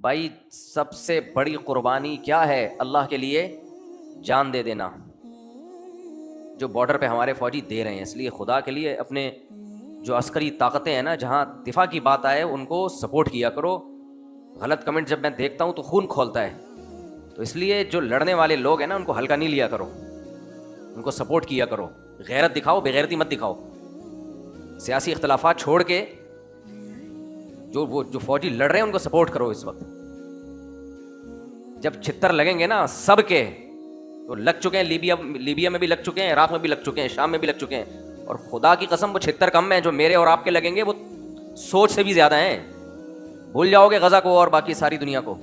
بھائی سب سے بڑی قربانی کیا ہے؟ اللہ کے لیے جان دے دینا، جو بارڈر پہ ہمارے فوجی دے رہے ہیں. اس لیے خدا کے لیے اپنے جو عسکری طاقتیں ہیں نا، جہاں دفاع کی بات آئے ان کو سپورٹ کیا کرو. غلط کمنٹ جب میں دیکھتا ہوں تو خون کھولتا ہے. تو اس لیے جو لڑنے والے لوگ ہیں نا، ان کو ہلکا نہیں لیا کرو، ان کو سپورٹ کیا کرو. غیرت دکھاؤ، بےغیرتی مت دکھاؤ. سیاسی اختلافات چھوڑ کے جو فوجی لڑ رہے ہیں ان کو سپورٹ کرو. اس وقت جب چھتر لگیں گے نا سب کے، تو لگ چکے ہیں لیبیا میں بھی لگ چکے ہیں، عراق میں بھی لگ چکے ہیں، شام میں بھی لگ چکے ہیں. اور خدا کی قسم وہ چھتر کم ہیں جو میرے اور آپ کے لگیں گے، وہ سوچ سے بھی زیادہ ہیں. بھول جاؤ گے غزہ کو اور باقی ساری دنیا کو.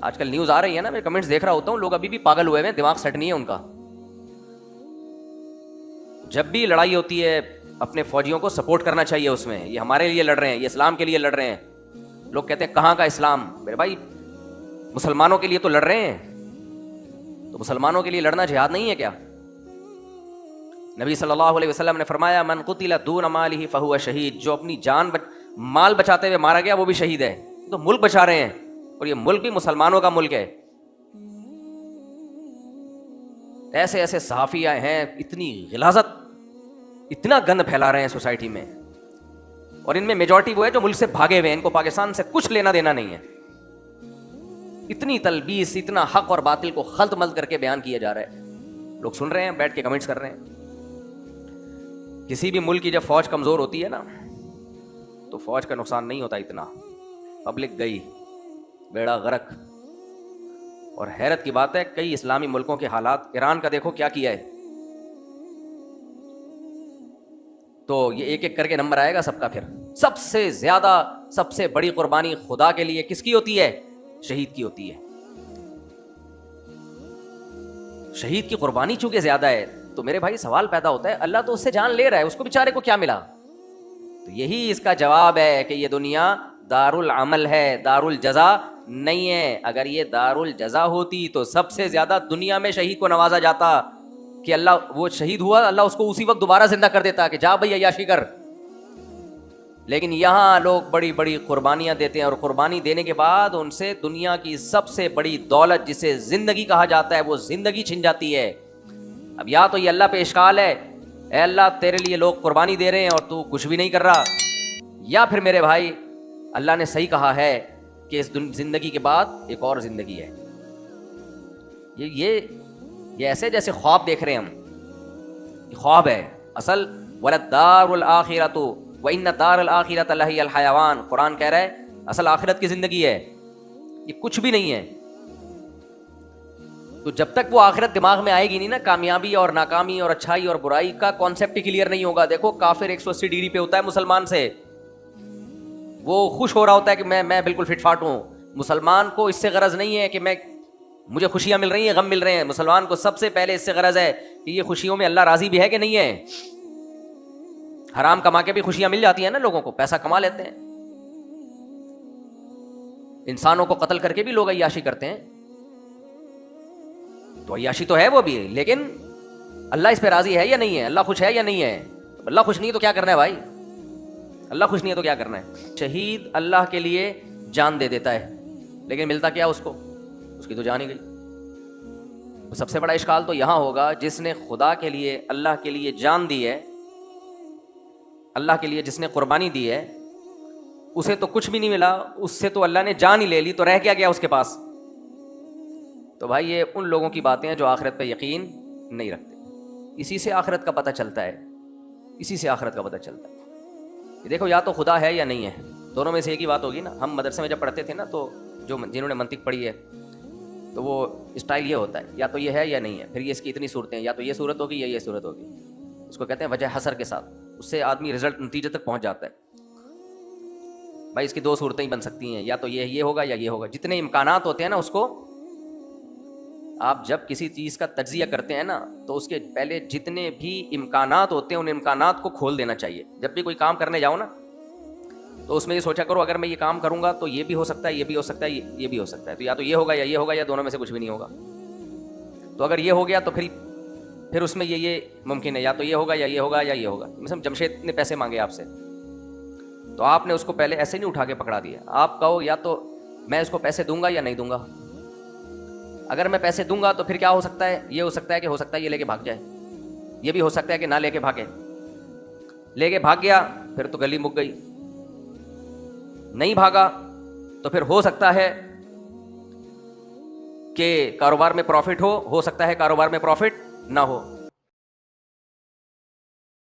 آج کل نیوز آ رہی ہے نا، میں کمنٹس دیکھ رہا ہوتا ہوں، لوگ ابھی بھی پاگل ہوئے ہیں، دماغ سیٹ نہیں ہے ان کا. جب بھی لڑائی ہوتی ہے اپنے فوجیوں کو سپورٹ کرنا چاہیے. اس میں یہ ہمارے لیے لڑ رہے ہیں، یہ اسلام کے لیے لڑ رہے ہیں. لوگ کہتے ہیں کہاں کا اسلام؟ میرے بھائی مسلمانوں کے لیے تو لڑ رہے ہیں. تو مسلمانوں کے لیے لڑنا جہاد نہیں ہے کیا؟ نبی صلی اللہ علیہ وسلم نے فرمایا من قتل دون مالہ فہو شہید. جو اپنی مال بچاتے ہوئے مارا گیا وہ بھی شہید ہے. تو ملک بچا رہے ہیں، اور یہ ملک بھی مسلمانوں کا ملک ہے. ایسے ایسے صحافی آئے ہیں، اتنی غلاظت، اتنا گند پھیلا رہے ہیں سوسائٹی میں. اور ان میں میجورٹی وہ ہے جو ملک سے بھاگے ہوئے ہیں، ان کو پاکستان سے کچھ لینا دینا نہیں ہے. اتنی تلبیس، اتنا حق اور باطل کو خلط ملط کر کے بیان کیا جا رہا ہے. لوگ سن رہے ہیں، بیٹھ کے کمنٹس کر رہے ہیں. کسی بھی ملک کی جب فوج کمزور ہوتی ہے نا، تو فوج کا نقصان نہیں ہوتا اتنا. پبلک گئی، بیڑا غرق. اور حیرت کی بات ہے، کئی اسلامی ملکوں کے حالات، ایران کا دیکھو کیا کیا ہے. تو یہ ایک ایک کر کے نمبر آئے گا سب کا. پھر سب سے زیادہ، سب سے بڑی قربانی خدا کے لیے کس کی ہوتی ہے؟ شہید کی ہوتی ہے. شہید کی قربانی چونکہ زیادہ ہے، تو میرے بھائی سوال پیدا ہوتا ہے، اللہ تو اس سے جان لے رہا ہے، اس کو بیچارے کو کیا ملا؟ تو یہی اس کا جواب ہے کہ یہ دنیا دار العمل ہے، دار الجزا نہیں ہے. اگر یہ دار الجزا ہوتی تو سب سے زیادہ دنیا میں شہید کو نوازا جاتا، کہ اللہ وہ شہید ہوا، اللہ اس کو اسی وقت دوبارہ زندہ کر دیتا کہ جا بھئی عیاشی کر. لیکن یہاں لوگ بڑی بڑی قربانیاں دیتے ہیں، اور قربانی دینے کے بعد ان سے دنیا کی سب سے بڑی دولت جسے زندگی کہا جاتا ہے، وہ زندگی چھن جاتی ہے. اب یا تو یہ اللہ پہ اشکال ہے، اے اللہ تیرے لیے لوگ قربانی دے رہے ہیں اور تو کچھ بھی نہیں کر رہا، یا پھر میرے بھائی اللہ نے صحیح کہا ہے کہ اس زندگی کے بعد ایک اور زندگی ہے. یہ ایسے جیسے خواب دیکھ رہے ہیں ہم، خواب ہے اصل. وَلَدَّارُ الْآخِرَةُ وَإِنَّ دَارَ الْآخِرَةَ لَهِيَ الْحَيَوَانُ. قرآن کہہ رہا ہے اصل آخرت کی زندگی ہے، یہ کچھ بھی نہیں ہے. تو جب تک وہ آخرت دماغ میں آئے گی نہیں نا، کامیابی اور ناکامی اور اچھائی اور برائی کا کانسیپٹ کلیئر نہیں ہوگا. دیکھو کافر 180 ڈگری پہ ہوتا ہے مسلمان سے، وہ خوش ہو رہا ہوتا ہے کہ میں بالکل فٹ فاٹ ہوں. مسلمان کو اس سے غرض نہیں ہے کہ مجھے خوشیاں مل رہی ہیں، غم مل رہے ہیں. مسلمان کو سب سے پہلے اس سے غرض ہے کہ یہ خوشیوں میں اللہ راضی بھی ہے کہ نہیں ہے. حرام کما کے بھی خوشیاں مل جاتی ہیں نا لوگوں کو، پیسہ کما لیتے ہیں. انسانوں کو قتل کر کے بھی لوگ عیاشی کرتے ہیں، تو عیاشی تو ہے وہ بھی، لیکن اللہ اس پہ راضی ہے یا نہیں ہے؟ اللہ خوش ہے یا نہیں ہے؟ اللہ خوش نہیں ہے تو کیا کرنا ہے بھائی؟ اللہ خوش نہیں ہے تو کیا کرنا ہے؟ شہید اللہ کے لیے جان دے دیتا ہے، لیکن ملتا کیا اس کو؟ اس کی تو جان ہی گئی. سب سے بڑا اشکال تو یہاں ہوگا، جس نے خدا کے لیے، اللہ کے لیے جان دی ہے، اللہ کے لیے جس نے قربانی دی ہے، اسے تو کچھ بھی نہیں ملا. اس سے تو اللہ نے جان ہی لے لی، تو رہ کیا گیا اس کے پاس؟ تو بھائی یہ ان لوگوں کی باتیں ہیں جو آخرت پہ یقین نہیں رکھتے. اسی سے آخرت کا پتہ چلتا ہے، اسی سے آخرت کا پتہ چلتا ہے. دیکھو یا تو خدا ہے یا نہیں ہے، دونوں میں سے ایک ہی بات ہوگی نا. ہم مدرسے میں جب پڑھتے تھے نا، تو جنہوں نے منطق پڑھی ہے، تو وہ اسٹائل یہ ہوتا ہے، یا تو یہ ہے یا نہیں ہے، پھر یہ اس کی اتنی صورتیں ہیں، یا تو یہ صورت ہوگی یا یہ صورت ہوگی. اس کو کہتے ہیں وجہ حسر کے ساتھ، اس سے آدمی نتیجے تک پہنچ جاتا ہے. بھائی اس کی دو صورتیں ہی بن سکتی ہیں، یا تو یہ ہوگا یا یہ ہوگا. جتنے امکانات ہوتے ہیں نا، اس کو آپ جب کسی چیز کا تجزیہ کرتے ہیں نا، تو اس کے پہلے جتنے بھی امکانات ہوتے ہیں ان امکانات کو کھول دینا چاہیے. جب بھی کوئی کام کرنے جاؤ نا، تو اس میں یہ سوچا کرو اگر میں یہ کام کروں گا تو یہ بھی ہو سکتا ہے، یہ بھی ہو سکتا ہے، یہ بھی ہو سکتا ہے. تو یا تو یہ ہوگا یا یہ ہوگا، یا دونوں میں سے کچھ بھی نہیں ہوگا. تو اگر یہ ہو گیا تو پھر اس میں یہ ممکن ہے، یا تو یہ ہوگا یا یہ ہوگا یا یہ ہوگا. مثلا جمشید نے پیسے مانگے آپ سے، تو آپ نے اس کو پہلے ایسے نہیں اٹھا کے پکڑا دیا. آپ کہو یا تو میں اس کو پیسے دوں گا یا نہیں دوں گا. اگر میں پیسے دوں گا تو پھر کیا ہو سکتا ہے, یہ ہو سکتا ہے کہ ہو سکتا ہے یہ لے کے بھاگ جائے, یہ بھی ہو سکتا ہے کہ نہ لے کے بھاگے. لے کے بھاگ گیا پھر تو گلی مک گئی, نہیں بھاگا تو پھر ہو سکتا ہے کہ کاروبار میں پروفٹ ہو سکتا ہے کاروبار میں پروفٹ نہ ہو.